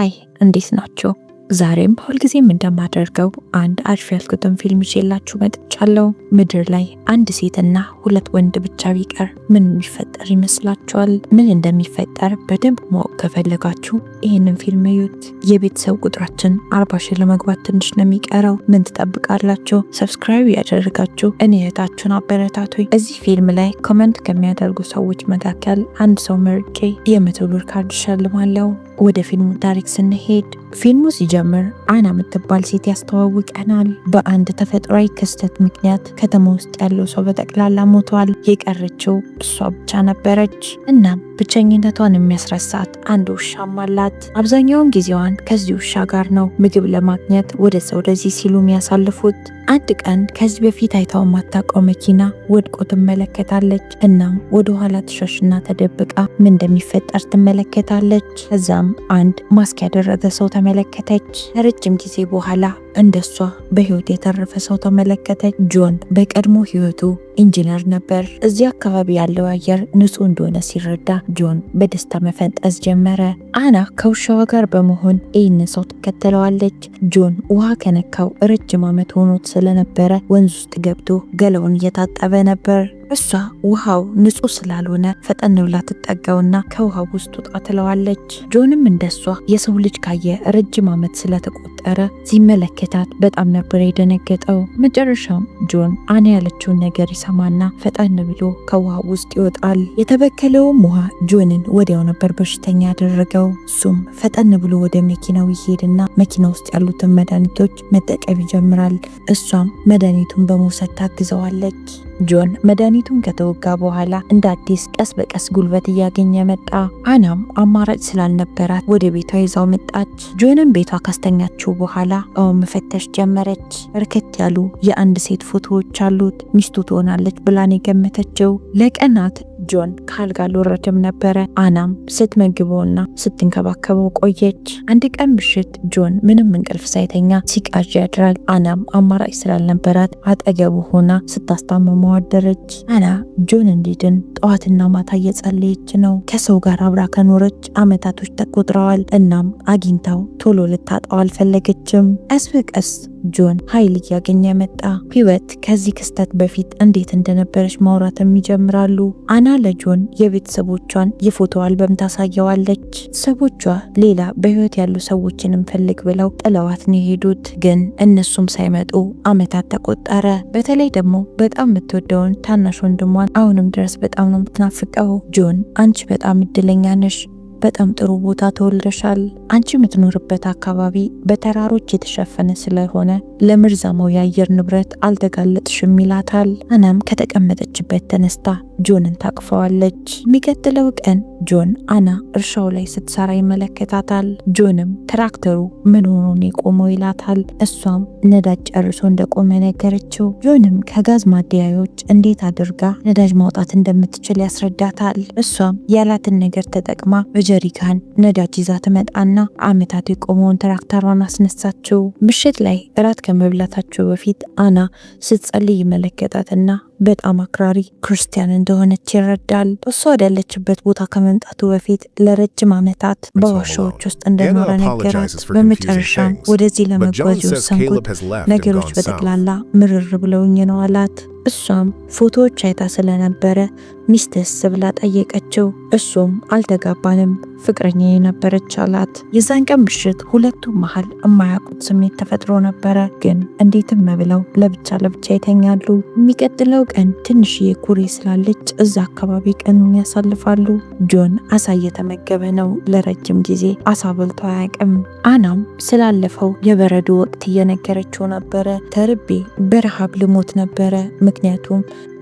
ሃይ እንዴት ናችሁ? ዛሬም ሁልጊዜም እንደማደርገው አንድ አሪፍ ያልኩትን ፊልም ይዤላችሁ መጥቻለሁ። ምድር ላይ አንድ ሴትና ሁለት ወንድ ብቻ ቢቀር ምን የሚፈጠር ይመስላችኋል? ምን እንደሚፈጠር በደንብ ማወቅ ከፈለጋችሁ ይህንን ፊልም እዩት። የቤተሰብ ቁጥራችን 40 ሺህ ለመግባት ትንሽ ነው የሚቀረው። ምን ትጠብቃላችሁ? ሰብስክራይብ ያደረጋችሁ እኔ እህታችሁን አበረታቱኝ። እዚህ ፊልም ላይ ኮመንት ከሚያደርጉ ሰዎች መካከል አንድ ሰው መርጬ የ100 ብር ካርድ እሸልማለሁ። ወደ ፊልሙ ታሪክ ስንሄድ ፊልሙ ሲጀምር አና የምትባል ሴት ያስተዋውቀናል። በአንድ ተፈጥሯዊ ክስተት ምክንያት ከተማ ውስጥ ያለው ሰው በጠቅላላ ሞቷል። የቀረችው እሷ ብቻ ነበረች። እናም ብቸኝነቷን የሚያስረሳት አንድ ውሻም አላት። አብዛኛውን ጊዜዋን ከዚህ ውሻ ጋር ነው ምግብ ለማግኘት ወደዚህ ሲሉ የሚያሳልፉት። አንድ ቀን ከዚህ በፊት አይታው የማታውቀው መኪና ወድቆ ትመለከታለች። እናም ወደ ኋላ ትሸሽና ተደብቃ ምን እንደሚፈጠር ትመለከታለች። ከዛም አንድ ማስክ ያደረገ ሰው ተመለከተች። ረጅም ጊዜ በኋላ እንደሷ በህይወት የተረፈ ሰው ተመለከተች። ጆን በቀድሞ ህይወቱ ኢንጂነር ነበር። እዚህ አካባቢ ያለው አየር ንጹህ እንደሆነ ሲረዳ ጆን በደስታ መፈንጠዝ ጀመረ። አና ከውሻዋ ጋር በመሆን ይህን ሰው ትከተለዋለች። ጆን ውሃ ከነካው ረጅም ዓመት ሆኖት ስለነበረ ወንዝ ውስጥ ገብቶ ገላውን እየታጠበ ነበር። እሷ ውሃው ንጹህ ስላልሆነ ፈጠን ብላ ትጠጋውና ከውሃው ውስጥ ውጣ ትለዋለች። ጆንም እንደሷ የሰው ልጅ ካየ ረጅም ዓመት ስለተቆጠረ ሲመለከታት በጣም ነበር የደነገጠው። መጨረሻም ጆን አና ያለችውን ነገር ይሰማና ፈጠን ብሎ ከውሃው ውስጥ ይወጣል። የተበከለውም ውሃ ጆንን ወዲያው ነበር በሽተኛ ያደረገው። እሱም ፈጠን ብሎ ወደ መኪናው ይሄድና መኪና ውስጥ ያሉትን መድኃኒቶች መጠቀም ይጀምራል። እሷም መድኃኒቱን በመውሰድ ታግዘዋለች። ጆን መድኃኒቱን ከተወጋ በኋላ እንደ አዲስ ቀስ በቀስ ጉልበት እያገኘ መጣ። አናም አማራጭ ስላልነበራት ወደ ቤቷ ይዛው መጣች። ጆንም ቤቷ ካስተኛችው በኋላ መፈተሽ ጀመረች። በርከት ያሉ የአንድ ሴት ፎቶዎች አሉት። ሚስቱ ትሆናለች ብላን የገመተችው። ለቀናት ጆን ካልጋ አልወረደም ነበረ። አናም ስትመግበውና ስትንከባከበው ቆየች። አንድ ቀን ምሽት ጆን ምንም እንቅልፍ ሳይተኛ ሲቃዥ ያድራል። አናም አማራጭ ስላልነበራት አጠገቡ ሆና ስታስታመመው አደረች። አና ጆን እንዲድን ጠዋትና ማታ እየጸለየች ነው። ከሰው ጋር አብራ ከኖረች አመታቶች ተቆጥረዋል። እናም አግኝታው ቶሎ ልታጣው አልፈለገችም። ቀስ በቀስ ጆን ኃይል እያገኘ መጣ። ህይወት ከዚህ ክስተት በፊት እንዴት እንደነበረች ማውራትም ይጀምራሉ። አና ለጆን የቤተሰቦቿን የፎቶ አልበም ታሳየዋለች። ሰዎቿ ሌላ በህይወት ያሉ ሰዎችን እንፈልግ ብለው ጥለዋት ነው የሄዱት። ግን እነሱም ሳይመጡ አመታት ተቆጠረ። በተለይ ደግሞ በጣም የምትወደውን ታናሽ ወንድሟን አሁንም ድረስ በጣም ነው የምትናፍቀው። ጆን አንቺ በጣም እድለኛ ነሽ፣ በጣም ጥሩ ቦታ ተወልደሻል። አንቺ የምትኖርበት አካባቢ በተራሮች የተሸፈነ ስለሆነ ለመርዛማው የአየር ንብረት አልተጋለጥሽም ይላታል። አናም ከተቀመጠችበት ተነስታ ጆንን ታቅፈዋለች። የሚቀጥለው ቀን ጆን አና እርሻው ላይ ስትሰራ ይመለከታታል። ጆንም ትራክተሩ ምን ሆኖ ነው የቆመው ይላታል። እሷም ነዳጅ ጨርሶ እንደቆመ ነገረችው። ጆንም ከጋዝ ማደያዮች እንዴት አድርጋ ነዳጅ ማውጣት እንደምትችል ያስረዳታል። እሷም ያላትን ነገር ተጠቅማ በጀሪካን ነዳጅ ይዛ ትመጣና አመታት የቆመውን ትራክተሯን አስነሳችው። ምሽት ላይ እራት ከመብላታቸው በፊት አና ስትጸልይ ይመለከታትና በጣም አክራሪ ክርስቲያን እንደሆነች ይረዳል። እሷ ወዳለችበት ቦታ ከመምጣቱ በፊት ለረጅም ዓመታት በዋሻዎች ውስጥ እንደኖረ ነገራት። በመጨረሻም ወደዚህ ለመጓዝ የወሰንኩት ነገሮች በጠቅላላ ምርር ብለውኝ ነው አላት። እሷም ፎቶዎች አይታ ስለነበረ ሚስትስ ብላ ጠየቀችው። እሱም አልተጋባንም፣ ፍቅረኛ የነበረች አላት። የዛን ቀን ምሽት ሁለቱም መሃል የማያውቁት ስሜት ተፈጥሮ ነበረ። ግን እንዴትም ብለው ለብቻ ይተኛሉ። የሚቀጥለው ቀን ትንሽዬ ኩሬ ስላለች እዛ አካባቢ ቀኑን ያሳልፋሉ። ጆን አሳ እየተመገበ ነው። ለረጅም ጊዜ አሳ በልቶ አያውቅም። አናም ስላለፈው የበረዶ ወቅት እየነገረችው ነበረ። ተርቤ በረሃብ ልሞት ነበረ፣ ምክንያቱም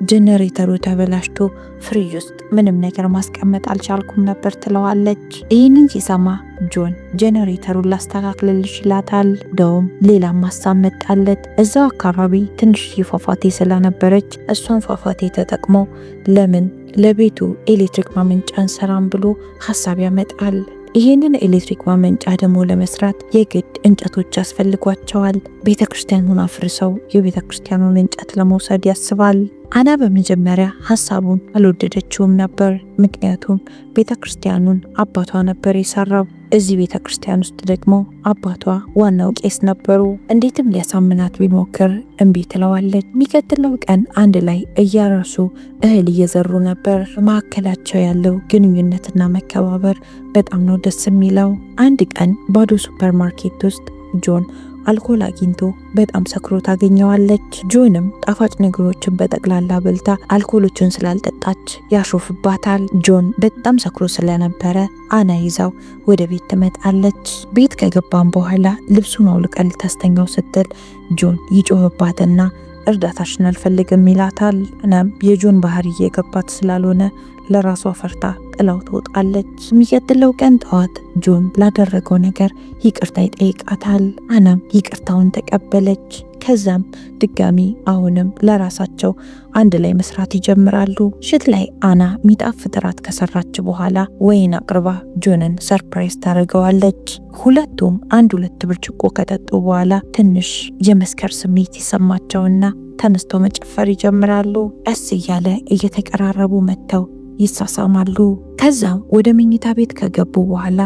ጀነሬተሩ ተበላሽቶ ፍሪጅ ውስጥ ምንም ነገር ማስቀመጥ አልቻልኩም ነበር ትለዋለች። ይህንን ሲሰማ ጆን ጀነሬተሩን ላስተካክልልሽ ይላታል። ደውም ሌላ ማሳብ መጣለት። እዛው አካባቢ ትንሽ ፏፏቴ ስለነበረች እሷን ፏፏቴ ተጠቅሞ ለምን ለቤቱ ኤሌክትሪክ ማመንጫን ሰራም ብሎ ሀሳብ ያመጣል። ይህንን ኤሌክትሪክ ማመንጫ ደግሞ ለመስራት የግድ እንጨቶች ያስፈልጓቸዋል። ቤተክርስቲያኑን አፍርሰው የቤተክርስቲያኑን እንጨት ለመውሰድ ያስባል። አና በመጀመሪያ ሀሳቡን አልወደደችውም ነበር። ምክንያቱም ቤተ ክርስቲያኑን አባቷ ነበር የሰራው። እዚህ ቤተ ክርስቲያን ውስጥ ደግሞ አባቷ ዋናው ቄስ ነበሩ። እንዴትም ሊያሳምናት ቢሞክር እምቢ ትለዋለች። የሚቀጥለው ቀን አንድ ላይ እያረሱ እህል እየዘሩ ነበር። በመካከላቸው ያለው ግንኙነትና መከባበር በጣም ነው ደስ የሚለው። አንድ ቀን ባዶ ሱፐርማርኬት ውስጥ ጆን አልኮል አግኝቶ በጣም ሰክሮ ታገኘዋለች። ጆንም ጣፋጭ ነገሮችን በጠቅላላ በልታ አልኮሎችን ስላልጠጣች ያሾፍባታል። ጆን በጣም ሰክሮ ስለነበረ አና ይዛው ወደ ቤት ትመጣለች። ቤት ከገባም በኋላ ልብሱን አውልቃ ልታስተኛው ስትል ጆን ይጮህባትና እርዳታሽን አልፈልግም ይላታል። እናም የጆን ባህሪ እየገባት ስላልሆነ ለራሷ ፈርታ ጥላው ትወጣለች። የሚቀጥለው ቀን ጠዋት ጆን ላደረገው ነገር ይቅርታ ይጠይቃታል። አናም ይቅርታውን ተቀበለች። ከዛም ድጋሚ አሁንም ለራሳቸው አንድ ላይ መስራት ይጀምራሉ። ምሽት ላይ አና ሚጣፍጥ እራት ከሰራች በኋላ ወይን አቅርባ ጆንን ሰርፕራይዝ ታደርገዋለች። ሁለቱም ሁለት ብርጭቆ ከጠጡ በኋላ ትንሽ የመስከር ስሜት ይሰማቸውና ተነስተው መጨፈር ይጀምራሉ። ቀስ እያለ እየተቀራረቡ መጥተው ይሳሳማሉ። ከዛም ወደ መኝታ ቤት ከገቡ በኋላ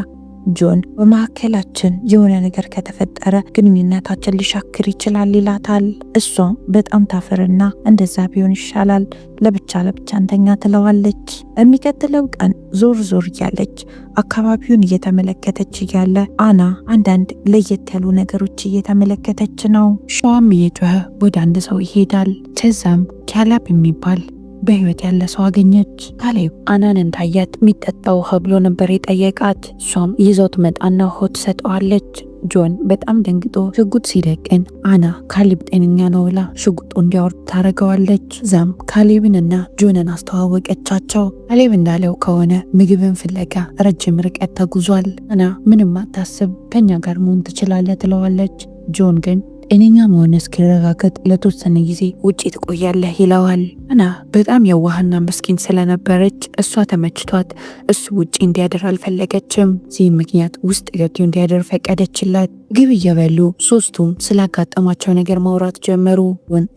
ጆን በመካከላችን የሆነ ነገር ከተፈጠረ ግንኙነታችን ሊሻክር ይችላል ይላታል። እሷም በጣም ታፍርና እንደዛ ቢሆን ይሻላል ለብቻ እንተኛ ትለዋለች። የሚቀጥለው ቀን ዞር እያለች አካባቢውን እየተመለከተች እያለ አና አንዳንድ ለየት ያሉ ነገሮች እየተመለከተች ነው። ሻም እየጮኸ ወደ አንድ ሰው ይሄዳል። ከዛም ካሌብ የሚባል በህይወት ያለ ሰው አገኘች። ካሌብ አናን እንታያት የሚጠጣ ውሃ ብሎ ነበር የጠየቃት። እሷም ይዘው ትመጣና ውሃ ትሰጠዋለች። ጆን በጣም ደንግጦ ሽጉጥ ሲደቅን አና ካሌብ ጤነኛ ነው ብላ ሽጉጡ እንዲያወርድ ታደርገዋለች። ዛም ካሌብንና ጆንን አስተዋወቀቻቸው። ካሌብ እንዳለው ከሆነ ምግብን ፍለጋ ረጅም ርቀት ተጉዟል። አና ምንም አታስብ ከኛ ጋር መሆን ትችላለህ ትለዋለች። ጆን ግን ጤነኛ መሆን እስኪረጋገጥ ለተወሰነ ጊዜ ውጪ ትቆያለህ ይለዋል። አና በጣም የዋህና ምስኪን ስለነበረች እሷ ተመችቷት እሱ ውጪ እንዲያደር አልፈለገችም። ዚህ ምክንያት ውስጥ ገብቶ እንዲያደር ፈቀደችላት። ግብ እየበሉ ሶስቱም ስላጋጠማቸው ነገር ማውራት ጀመሩ።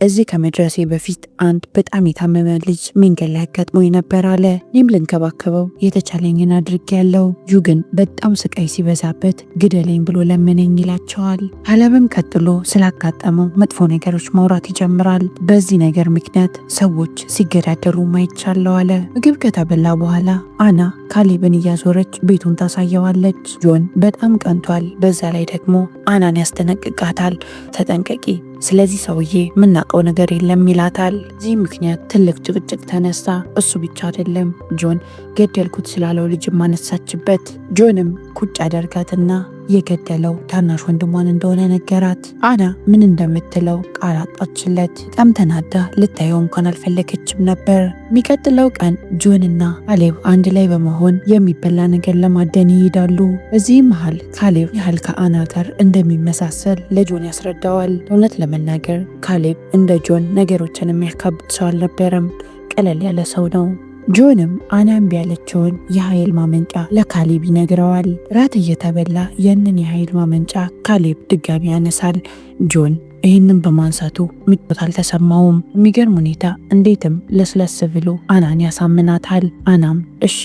እዚህ ከመድረሴ በፊት አንድ በጣም የታመመ ልጅ መንገድ ላይ አጋጥሞኝ ነበር አለ። እኔም ልንከባከበው የተቻለኝን አድርጌያለሁ። ዩ ግን በጣም ስቃይ ሲበዛበት ግደለኝ ብሎ ለመነኝ ይላቸዋል። ካሌብም ቀጥሎ ስላጋጠመው መጥፎ ነገሮች ማውራት ይጀምራል። በዚህ ነገር ምክንያት ሰዎች ሲገዳደሩ ማይቻለው አለ። ምግብ ከተበላ በኋላ አና ካሌብን እያዞረች ቤቱን ታሳየዋለች። ጆን በጣም ቀንቷል። በዛ ላይ ደግሞ አናን ያስጠነቅቃታል። ተጠንቀቂ፣ ስለዚህ ሰውዬ ምናቀው ነገር የለም ይላታል። እዚህ ምክንያት ትልቅ ጭቅጭቅ ተነሳ። እሱ ብቻ አይደለም ጆን ገደልኩት ስላለው ልጅ ማነሳችበት። ጆንም ቁጭ አደርጋትና የገደለው ታናሽ ወንድሟን እንደሆነ ነገራት። አና ምን እንደምትለው ቃል አጣችለት። በጣም ተናዳ ልታየው እንኳን አልፈለገችም ነበር። የሚቀጥለው ቀን ጆንና ካሌብ አንድ ላይ በመሆን የሚበላ ነገር ለማደን ይሄዳሉ። በዚህ መሃል ካሌብ ያህል ከአና ጋር እንደሚመሳሰል ለጆን ያስረዳዋል። እውነት ለመናገር ካሌብ እንደ ጆን ነገሮችን የሚያካብድ ሰው አልነበረም። ቀለል ያለ ሰው ነው። ጆንም አና እምቢ ያለችውን የኃይል ማመንጫ ለካሌብ ይነግረዋል። ራት እየተበላ ያንን የኃይል ማመንጫ ካሌብ ድጋሚ ያነሳል። ጆን ይህንን በማንሳቱ ምቾት አልተሰማውም። የሚገርም ሁኔታ እንዴትም ለስለስ ብሎ አናን ያሳምናታል። አናም እሺ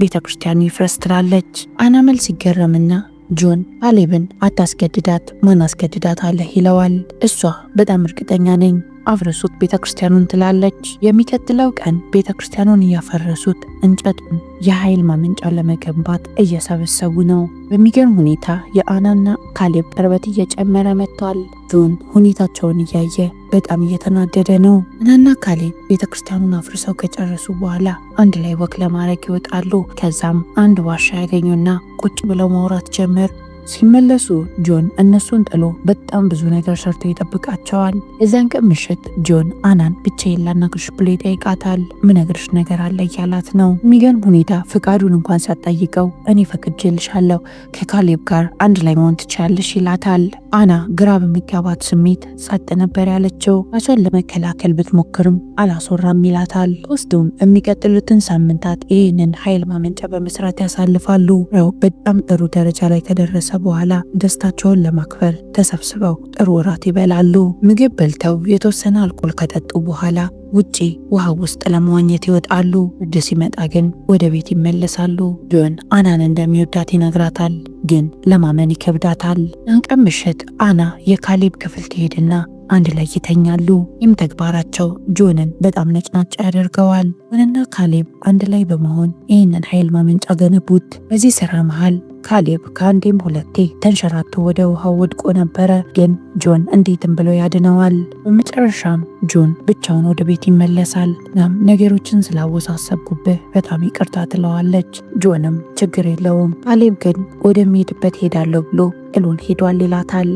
ቤተ ክርስቲያኑ ይፍረስ ትላለች። አና መልስ ይገረምና ጆን ካሌብን አታስገድዳት፣ ማን አስገድዳት አለህ ይለዋል። እሷ በጣም እርግጠኛ ነኝ አፍርሱት ቤተ ክርስቲያኑን ትላለች። የሚቀጥለው ቀን ቤተ ክርስቲያኑን እያፈረሱት እንጨቱን የኃይል ማመንጫ ለመገንባት እየሰበሰቡ ነው። በሚገርም ሁኔታ የአናና ካሌብ ቅርበት እየጨመረ መጥቷል። ጆን ሁኔታቸውን እያየ በጣም እየተናደደ ነው። አናና ካሌብ ቤተ ክርስቲያኑን አፍርሰው ከጨረሱ በኋላ አንድ ላይ ወክ ለማድረግ ይወጣሉ። ከዛም አንድ ዋሻ ያገኙና ቁጭ ብለው ማውራት ጀመር። ሲመለሱ ጆን እነሱን ጥሎ በጣም ብዙ ነገር ሰርቶ ይጠብቃቸዋል። የዛን ቀን ምሽት ጆን አናን ብቻዬን ላናግርሽ ብሎ ይጠይቃታል። ምነግርሽ ነገር አለ እያላት ነው። የሚገርም ሁኔታ ፍቃዱን እንኳን ሳትጠይቀው እኔ ፈቅጄልሻለሁ፣ ከካሌብ ጋር አንድ ላይ መሆን ትችያለሽ ይላታል። አና ግራ በሚጋባት ስሜት ጸጥ ነበር ያለችው። ራሷን ለመከላከል ብትሞክርም አላስወራም ይላታል። ሶስቱም የሚቀጥሉትን ሳምንታት ይህንን ኃይል ማመንጫ በመስራት ያሳልፋሉ። በጣም ጥሩ ደረጃ ላይ ከደረሰ በኋላ ደስታቸውን ለማክበር ተሰብስበው ጥሩ እራት ይበላሉ። ምግብ በልተው የተወሰነ አልኮል ከጠጡ በኋላ ውጪ ውሃ ውስጥ ለመዋኘት ይወጣሉ። ብርድ ሲመጣ ግን ወደ ቤት ይመለሳሉ። ጆን አናን እንደሚወዳት ይነግራታል፣ ግን ለማመን ይከብዳታል። ያን ቀን ምሽት አና የካሌብ ክፍል ትሄድና አንድ ላይ ይተኛሉ። ይህም ተግባራቸው ጆንን በጣም ነጭናጫ ያደርገዋል። ጆንና ካሌብ አንድ ላይ በመሆን ይህንን ኃይል ማመንጫ ገነቡት። በዚህ ስራ መሃል ካሌብ ከአንዴም ሁለቴ ተንሸራቶ ወደ ውሃው ወድቆ ነበረ፣ ግን ጆን እንዴትም ብሎ ያድነዋል። በመጨረሻም ጆን ብቻውን ወደ ቤት ይመለሳል። እናም ነገሮችን ስላወሳሰብኩብህ በጣም ይቅርታ ትለዋለች። ጆንም ችግር የለውም፣ ካሌብ ግን ወደሚሄድበት ሄዳለሁ ብሎ ጥሎን ሄዷል ይላታል።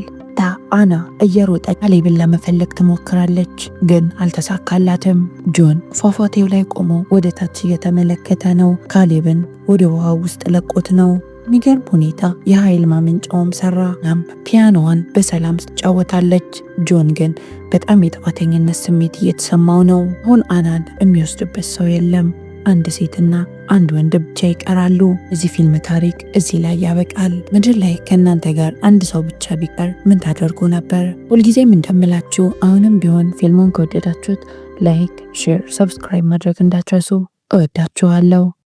አና እየሮጠች ካሌብን ለመፈለግ ትሞክራለች፣ ግን አልተሳካላትም። ጆን ፏፏቴው ላይ ቆሞ ወደ ታች እየተመለከተ ነው። ካሌብን ወደ ውሃ ውስጥ ለቆት ነው። የሚገርም ሁኔታ የኃይል ማመንጫውም ሰራ። ናም ፒያኖዋን በሰላም ትጫወታለች። ጆን ግን በጣም የጥፋተኝነት ስሜት እየተሰማው ነው። አሁን አናን የሚወስድበት ሰው የለም። አንድ ሴትና አንድ ወንድ ብቻ ይቀራሉ። እዚህ ፊልም ታሪክ እዚህ ላይ ያበቃል። ምድር ላይ ከእናንተ ጋር አንድ ሰው ብቻ ቢቀር ምን ታደርጉ ነበር? ሁልጊዜም እንደምላችሁ አሁንም ቢሆን ፊልሙን ከወደዳችሁት ላይክ፣ ሼር፣ ሰብስክራይብ ማድረግ እንዳትረሱ። እወዳችኋለሁ።